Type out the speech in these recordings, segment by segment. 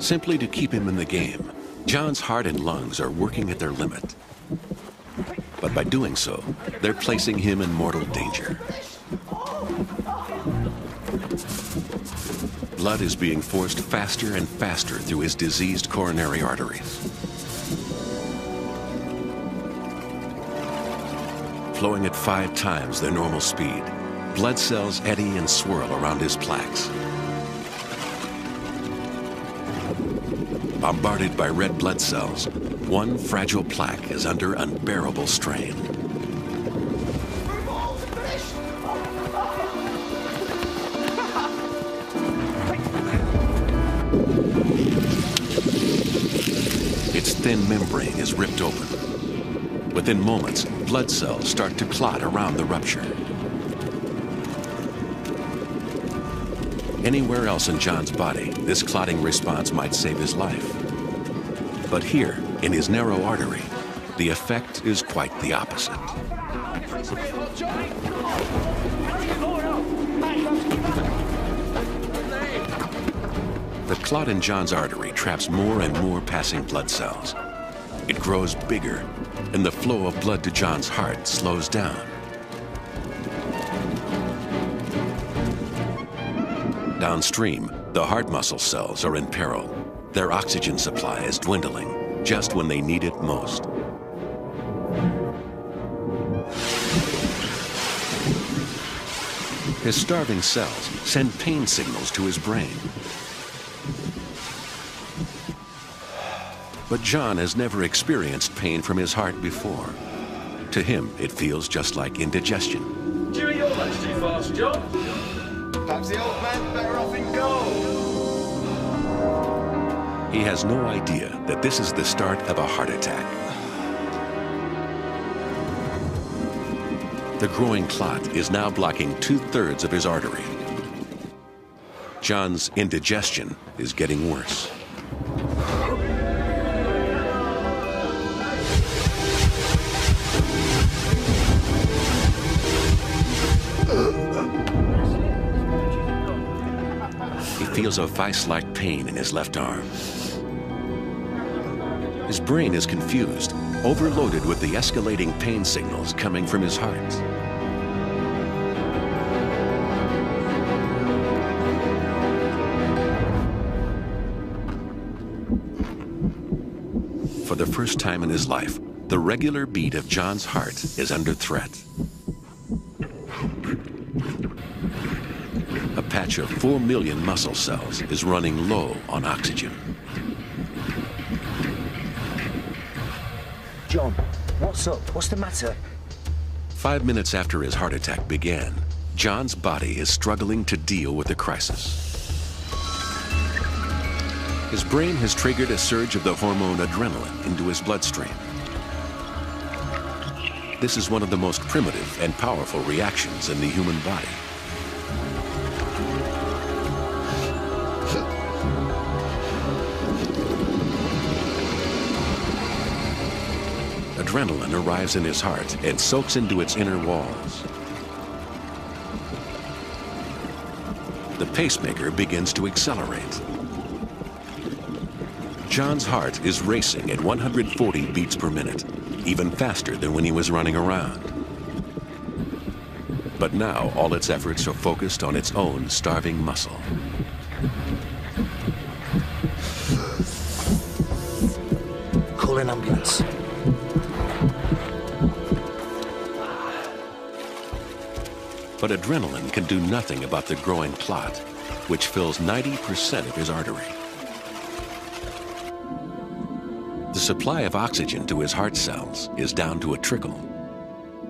simply to keep him in the game. John's heart and lungs are working at their limit. But by doing so, they're placing him in mortal danger. Blood is being forced faster and faster through his diseased coronary arteries. Flowing at 5 times their normal speed, blood cells eddy and swirl around his plaques. Bombarded by red blood cells, one fragile plaque is under unbearable strain. Its thin membrane is ripped open. Within moments, blood cells start to clot around the rupture. Anywhere else in John's body, this clotting response might save his life. But here, in his narrow artery, the effect is quite the opposite. The clot in John's artery traps more and more passing blood cells. It grows bigger, and the flow of blood to John's heart slows down. Downstream, the heart muscle cells are in peril. Their oxygen supply is dwindling just when they need it most. His starving cells send pain signals to his brain. But John has never experienced pain from his heart before. To him, it feels just like indigestion. Do you eat your lunch too fast, John? Perhaps the old man's better off in gold. He has no idea that this is the start of a heart attack. The growing clot is now blocking 2/3 of his artery. John's indigestion is getting worse. He feels a vice-like pain in his left arm. His brain is confused, overloaded with the escalating pain signals coming from his heart. For the first time in his life, the regular beat of John's heart is under threat. A patch of 4 million muscle cells is running low on oxygen. John, what's up? What's the matter? 5 minutes after his heart attack began, John's body is struggling to deal with the crisis. His brain has triggered a surge of the hormone adrenaline into his bloodstream. This is one of the most primitive and powerful reactions in the human body. Adrenaline arrives in his heart and soaks into its inner walls. The pacemaker begins to accelerate. John's heart is racing at 140 beats per minute, even faster than when he was running around. But now all its efforts are focused on its own starving muscle. Call an ambulance. But adrenaline can do nothing about the growing clot, which fills 90% of his artery. The supply of oxygen to his heart cells is down to a trickle.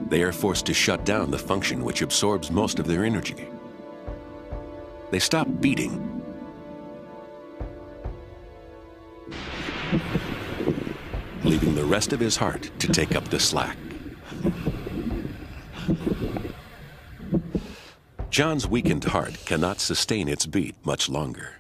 They are forced to shut down the function which absorbs most of their energy. They stop beating, leaving the rest of his heart to take up the slack. John's weakened heart cannot sustain its beat much longer.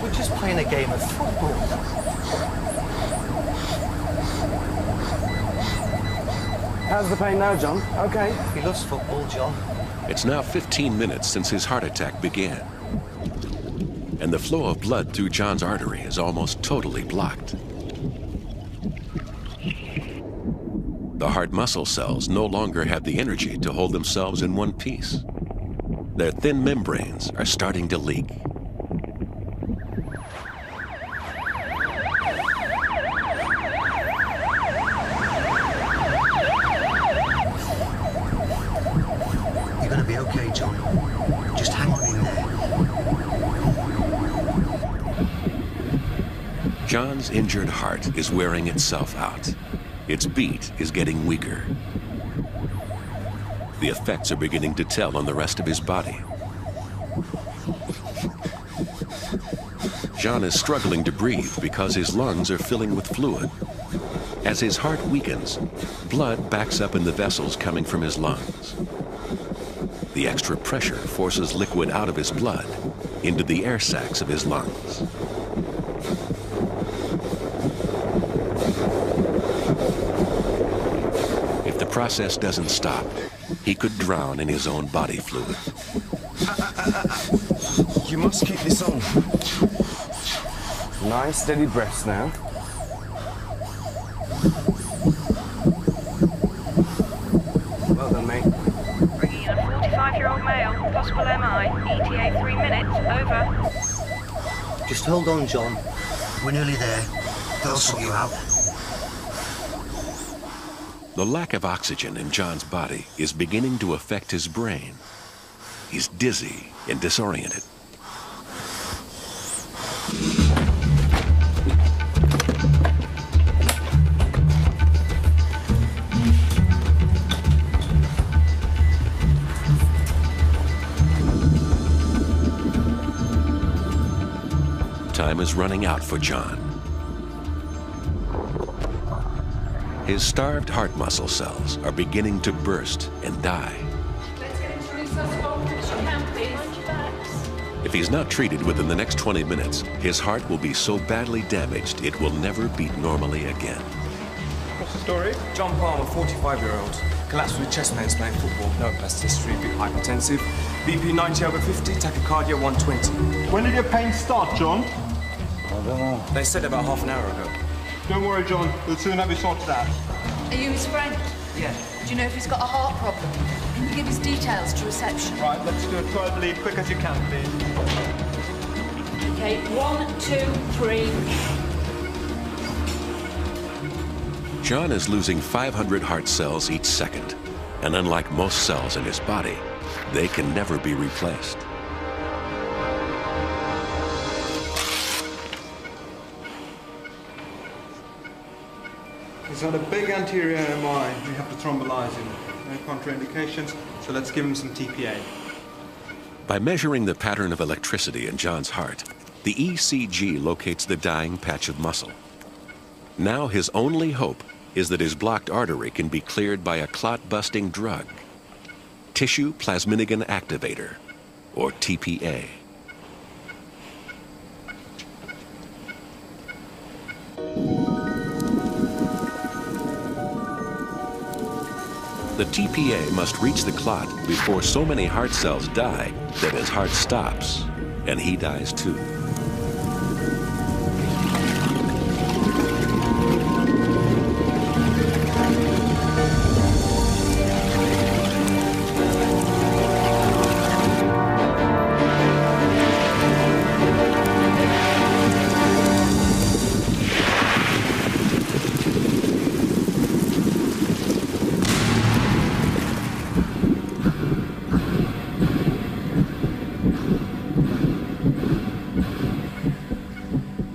We're just playing a game of football. How's the pain now, John? Okay. He loves football, John. It's now 15 minutes since his heart attack began. And the flow of blood through John's artery is almost totally blocked. The heart muscle cells no longer have the energy to hold themselves in one piece. Their thin membranes are starting to leak. You're going to be okay, John. Just hang on in there. John's injured heart is wearing itself out. Its beat is getting weaker. The effects are beginning to tell on the rest of his body. John is struggling to breathe because his lungs are filling with fluid. As his heart weakens, blood backs up in the vessels coming from his lungs. The extra pressure forces liquid out of his blood into the air sacs of his lungs. If the process doesn't stop, he could drown in his own body fluid. You must keep this on. Nice, steady breaths now. Well done, mate. Bringing in a 45-year-old male, possible MI, ETA 3 minutes, over. Just hold on, John. We're nearly there. They'll sort you out. The lack of oxygen in John's body is beginning to affect his brain. He's dizzy and disoriented. Time is running out for John. His starved heart muscle cells are beginning to burst and die. Let's get him to resuscitate if you can, please. If he's not treated within the next 20 minutes, his heart will be so badly damaged it will never beat normally again. What's the story? John Palmer, 45-year-old. Collapsed with chest pains playing football. No past history, bit hypertensive. BP 90 over 50, tachycardia 120. When did your pain start, John? I don't know. They said about half an hour ago. Don't worry, John. We'll soon have you sorted out. Are you his friend? Yeah. Do you know if he's got a heart problem? Can you give his details to reception? Right, let's do it. Try to leave quick as you can, please. Okay, 1, 2, 3. John is losing 500 heart cells each second, and unlike most cells in his body, they can never be replaced. He's had a big anterior MI. We have to thrombolyze him. No contraindications, so let's give him some TPA. By measuring the pattern of electricity in John's heart, the ECG locates the dying patch of muscle. Now his only hope is that his blocked artery can be cleared by a clot-busting drug, tissue plasminogen activator, or TPA. The TPA must reach the clot before so many heart cells die that his heart stops, and he dies too.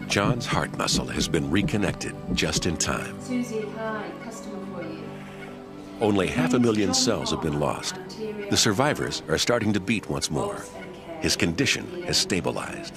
John's heart muscle has been reconnected just in time. Susie, hi, customer for you. Only 500,000 cells have been lost. The survivors are starting to beat once more. His condition has stabilized.